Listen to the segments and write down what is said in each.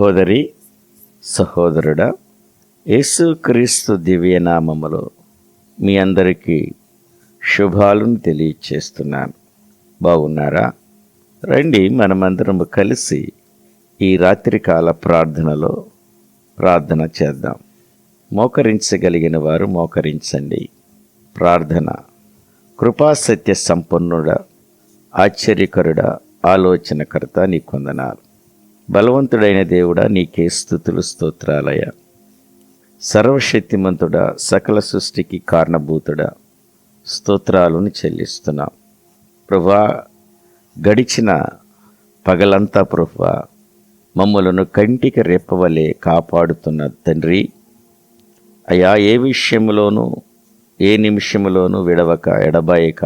సహోదరి సహోదరుడా, యేసుక్రీస్తు దివ్యనామములో మీ అందరికీ శుభాలను తెలియచేస్తున్నాను. బాగున్నారా? రండి, మనమందరం కలిసి ఈ రాత్రికాల ప్రార్థనలో ప్రార్థన చేద్దాం. మోకరించగలిగిన వారు మోకరించండి. ప్రార్థన. కృపాసత్య సంపన్నుడా, ఆశ్చర్యకరుడా, ఆలోచనకర్త, నీ కొందనాలు. బలవంతుడైన దేవుడా, నీకే స్తుతులు స్తోత్రాలయ. సర్వశక్తిమంతుడా, సకల సృష్టికి కారణభూతుడా, స్తోత్రాలను చెల్లిస్తున్నాం. ప్రభువా, గడిచిన పగలంతా ప్రభువా మమ్మలను కంటికి రెప్పవలే కాపాడుతున్న తండ్రి, అయా ఏ విషయంలోనూ ఏ నిమిషంలోనూ విడవక ఎడబాయక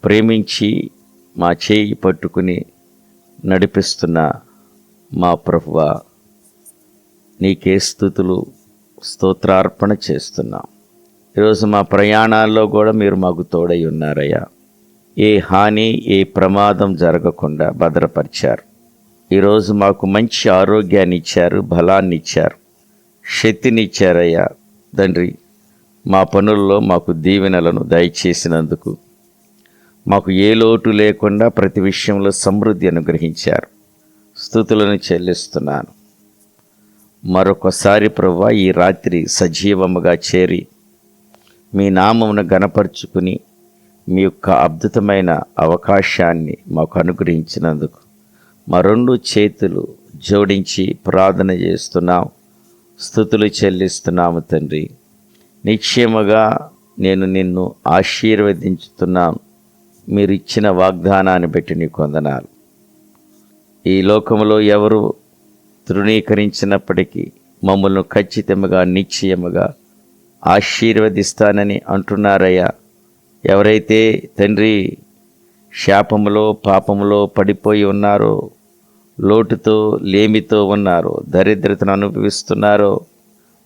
ప్రేమించి మా చేయి పట్టుకుని నడిపిస్తున్న మా ప్రభువా, నీకే స్తుతులు స్తోత్రార్పణ చేస్తున్నాం. ఈరోజు మా ప్రయాణాల్లో కూడా మీరు మాకు తోడై ఉన్నారయ్యా. ఏ హాని ఏ ప్రమాదం జరగకుండా భద్రపరిచారు. ఈరోజు మాకు మంచి ఆరోగ్యాన్ని ఇచ్చారు, బలాన్ని ఇచ్చారు, శక్తిని ఇచ్చారయ్యా. తండ్రి, మా పనుల్లో మాకు దీవెనలను దయచేసినందుకు, మాకు ఏ లోటు లేకుండా ప్రతి విషయంలో సమృద్ధి అనుగ్రహించారు. స్తుతులను చెల్లిస్తున్నాను. మరొకసారి ప్రభువా, ఈ రాత్రి సజీవముగా చేరి మీ నామమును గణపరుచుకుని మీ యొక్క అద్భుతమైన అవకాశాన్ని మాకు అనుగ్రహించినందుకు మా రెండు చేతులు జోడించి ప్రార్థన చేస్తున్నాం, స్తుతులు చెల్లిస్తున్నాము. తండ్రి, నిశ్చయముగా నేను నిన్ను ఆశీర్వదించుతున్నాను. మీరు ఇచ్చిన వాగ్దానాన్ని బట్టి నీ కొందనాలు. ఈ లోకంలో ఎవరు తృణీకరించినప్పటికీ మమ్మల్ని ఖచ్చితంగా నిశ్చయముగా ఆశీర్వదిస్తానని అంటున్నారయ్యా. ఎవరైతే తండ్రి శాపములో పాపములో పడిపోయి ఉన్నారో, లోటుతో లేమితో ఉన్నారో, దరిద్రతను అనుభవిస్తున్నారో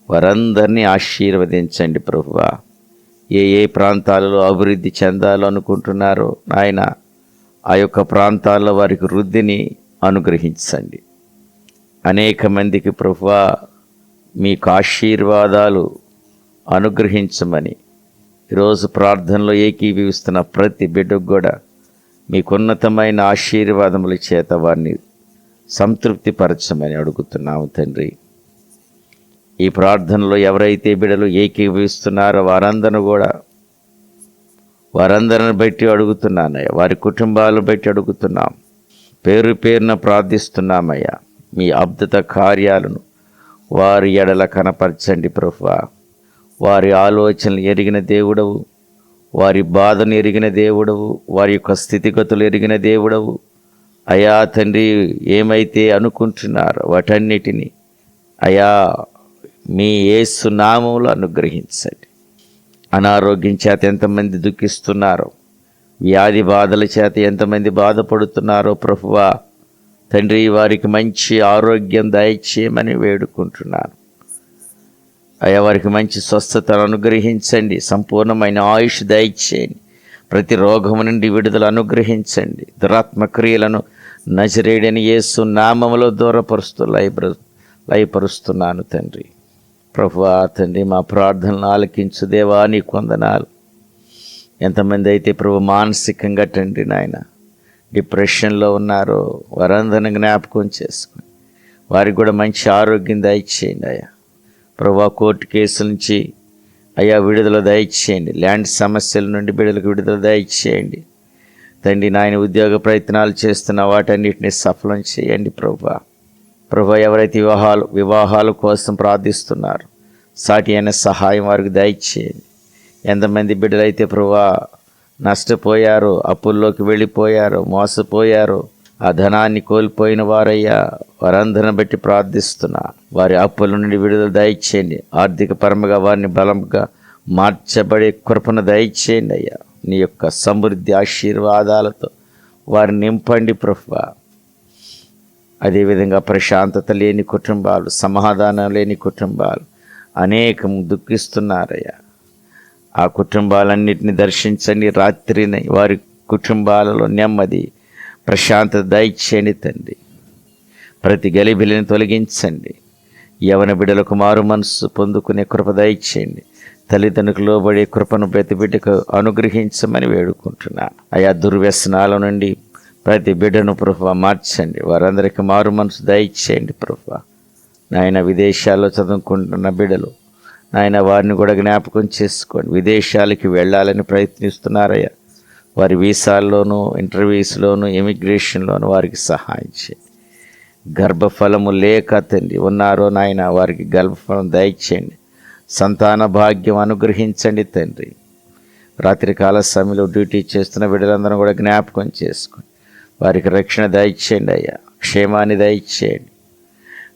వారందరినీ ఆశీర్వదించండి ప్రభువా. ఏ ప్రాంతాలలో అభివృద్ధి చెందాలో అనుకుంటున్నారో నాయన, ఆ యొక్క ప్రాంతాల్లో వారికి వృద్ధిని అనుగ్రహించండి. అనేక మందికి ప్రభువా మీకు ఆశీర్వాదాలు అనుగ్రహించమని ఈరోజు ప్రార్థనలో ఏకీభవిస్తున్న ప్రతి బిడ్డకు కూడా మీకు ఉన్నతమైన ఆశీర్వాదముల చేత వారిని సంతృప్తిపరచమని అడుగుతున్నాము తండ్రి. ఈ ప్రార్థనలో ఎవరైతే బిడ్డలు ఏకీభవిస్తున్నారో వారందరిని బట్టి అడుగుతున్నానయ్యా. వారి కుటుంబాలను బట్టి అడుగుతున్నాం. పేరు పేరున ప్రార్థిస్తున్నామయ్యా. మీ అద్భుత కార్యాలను వారి ఎడల కనపరచండి ప్రభువా. వారి ఆలోచనలు ఎరిగిన దేవుడవు, వారి బాధను ఎరిగిన దేవుడవు, వారి యొక్క స్థితిగతులు ఎరిగిన దేవుడవు అయా. తండ్రి, ఏమైతే అనుకుంటున్నారో వాటన్నిటినీ అయా మీ యేసు నామములో అనుగ్రహించండి. అనారోగ్యం చేత ఎంతమంది దుఃఖిస్తున్నారో, వ్యాధి బాధల చేత ఎంతమంది బాధపడుతున్నారో ప్రభువా తండ్రి, వారికి మంచి ఆరోగ్యం దయచేయమని వేడుకుంటున్నాను అయ్యా. వారికి మంచి స్వస్థతను అనుగ్రహించండి, సంపూర్ణమైన ఆయుష్ దయచేయండి, ప్రతి రోగము నుండి విడుదల అనుగ్రహించండి. దురాత్మ క్రియలను నజరేయుడైన యేసు నామములో దూరపరుస్తూ లయపరుస్తున్నాను తండ్రి. ప్రభువా తండ్రి, మా ప్రార్థనలు ఆలకించు దేవా, నీ కొందనాలు. ఎంతమంది అయితే ప్రభు మానసికంగా తండ్రి నాయన డిప్రెషన్లో ఉన్నారో వారందరిని జ్ఞాపకం చేసుకుని వారికి కూడా మంచి ఆరోగ్యం దయచేయండి అయ్యా. ప్రభువా, కోర్టు కేసుల నుంచి అయ్యా విడుదల దయచేయండి. ల్యాండ్ సమస్యల నుండి బిడ్డలకు విడుదల దయచేయండి తండ్రి నాయన. ఉద్యోగ ప్రయత్నాలు చేస్తున్న వాటన్నిటిని సఫలం చేయండి ప్రభువా. ప్రభువా, ఎవరైతే వివాహాల కోసం ప్రార్థిస్తున్నారు సాటి అయిన సహాయం వారికి దయచేయండి. ఎంతమంది బిడ్డలైతే ప్రభువా నష్టపోయారో, అప్పుల్లోకి వెళ్ళిపోయారో, మోసపోయారో, ఆ ధనాన్ని కోల్పోయిన వారయ్యా, వారందరిని బట్టి ప్రార్థిస్తున్నా. వారి అప్పుల నుండి విడుదల దయచేయండి. ఆర్థిక పరముగా వారిని బలంగా మార్చబడే కృపను దయచేయండి అయ్యా. నీ యొక్క సమృద్ధి ఆశీర్వాదాలతో వారిని నింపండి ప్రభువా. అదేవిధంగా ప్రశాంతత లేని కుటుంబాలు, సమాధానం లేని కుటుంబాలు అనేకం దుఃఖిస్తున్నారయ్యా. ఆ కుటుంబాలన్నిటిని దర్శించండి. రాత్రిని వారి కుటుంబాలలో నెమ్మది ప్రశాంతత దయచేయండి తండ్రి. ప్రతి గలిబిలిని తొలగించండి. యవన బిడ్డలకు మారు మనసు పొందుకునే కృప దయచేయండి. తల్లిదండ్రులకు లోబడే కృపను ప్రతి బిడ్డకు అనుగ్రహించమని వేడుకుంటున్నాను. అయా దుర్వ్యసనాల నుండి ప్రతి బిడ్డను ప్రభువా మార్చండి. వారందరికీ మారు మనసు దయచేయండి ప్రభువా. నాయన విదేశాల్లో చదువుకుంటున్న బిడ్డలు నాయన వారిని కూడా జ్ఞాపకం చేసుకోండి. విదేశాలకి వెళ్ళాలని ప్రయత్నిస్తున్నారయ్యా. వారి వీసాల్లోనూ, ఇంటర్వ్యూస్లోనూ, ఇమిగ్రేషన్లోనూ వారికి సహాయం చేయండి. గర్భఫలము లేక తండ్రి ఉన్నారో నాయన వారికి గర్భఫలం దయచేయండి. సంతాన భాగ్యం అనుగ్రహించండి తండ్రి. రాత్రికాల సమయంలో డ్యూటీ చేస్తున్న బిడ్డలందరూ కూడా జ్ఞాపకం చేసుకోండి. వారికి రక్షణ దయచేయండి అయ్యా. క్షేమాన్ని దయచేయండి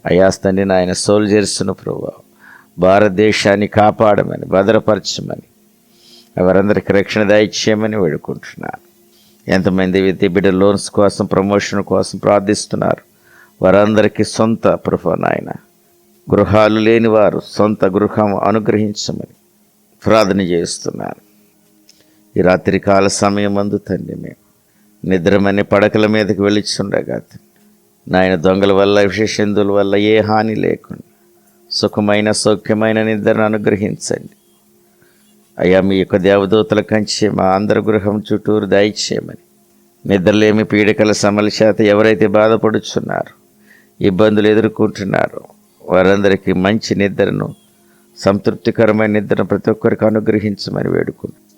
అయ్యా. తండ్రి నాయన సోల్జర్స్ను ప్రభావం భారతదేశాన్ని కాపాడమని, భద్రపరచమని, వారందరికీ రక్షణ దయచేయమని వేడుకుంటున్నాను. ఎంతమంది బిడ్డ లోన్స్ కోసం, ప్రమోషన్ కోసం ప్రార్థిస్తున్నారు. వారందరికీ సొంత ప్రభు నాయన గృహాలు లేని వారు సొంత గృహం అనుగ్రహించమని ప్రార్థన చేస్తున్నాను. ఈ రాత్రికాల సమయం అందు తండ్రి మేము నిద్రమని పడకల మీదకి వెళ్ళిచుండగా నాయన దొంగల వల్ల, విషేషందుల వల్ల ఏ హాని లేకుండా సుఖమైన సౌఖ్యమైన నిద్రను అనుగ్రహించండి అయ్యా. మీ యొక్క దేవదూతల కంచి మా అందరి గృహం చుట్టూరు దయచేయమని, నిద్రలేమి పీడికల సమల చేత ఎవరైతే బాధపడుచున్నారో, ఇబ్బందులు ఎదుర్కొంటున్నారో వారందరికీ మంచి నిద్రను, సంతృప్తికరమైన నిద్రను ప్రతి ఒక్కరికి అనుగ్రహించమని వేడుకుంటున్నాను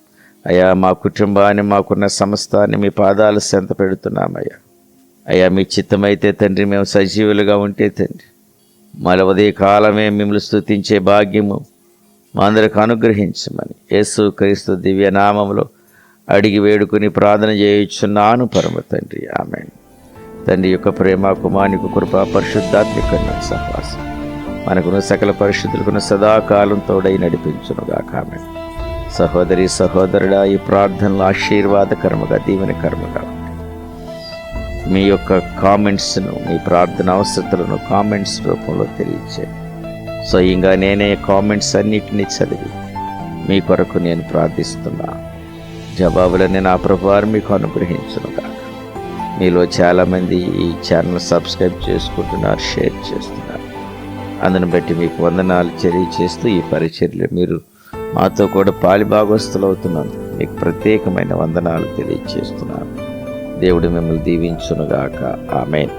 అయ్యా. మా కుటుంబాన్ని, మాకున్న సమస్తాన్ని మీ పాదాలు సెంత పెడుతున్నామయ్యా. అయ్యా మీ చిత్తమైతే తండ్రి మేము సజీవులుగా ఉంటే తండ్రి మళ్ళీ ఉదయకాలమే మిమ్మల్ని స్తుతించే భాగ్యము మా అందరికి అనుగ్రహించమని యేసు క్రీస్తు దివ్య నామములో అడిగి వేడుకుని ప్రార్థన చేయుచున్నాను పరమ తండ్రి. ఆమేన్. తండ్రి యొక్క ప్రేమ, కుమారుని కృప, పరిశుద్ధాత్మిక సహవాసం మనకున్న సకల పరిశుద్ధులకున్న సదాకాలం తోడై నడిపించునుగాక. ఆమేన్. సహోదరి సహోదరుడా, ఈ ప్రార్థనలు ఆశీర్వాదకరముగా, దీవెనకరముగా మీ యొక్క కామెంట్స్ను, మీ ప్రార్థన అవసరతలను కామెంట్స్ రూపంలో తెలియచేయండి. స్వయంగా నేనే కామెంట్స్ అన్నిటినీ చదివి మీ కొరకు నేను ప్రార్థిస్తున్నా. జవాబులని నా ప్రభువారు మీకు అనుగ్రహించునుగా. మీలో చాలామంది ఈ ఛానల్ సబ్స్క్రైబ్ చేసుకుంటున్నారు, షేర్ చేస్తున్నారు. అందును బట్టి మీకు వందనాలు తెలియచేస్తూ ఈ పరిచర్యలు మీరు మాతో కూడా పాలిభాగస్తులు అవుతున్నాను. మీకు ప్రత్యేకమైన వందనాలు తెలియచేస్తున్నాను. దేవుడు మిమ్మల్ని దీవించునుగాక. ఆమేన్.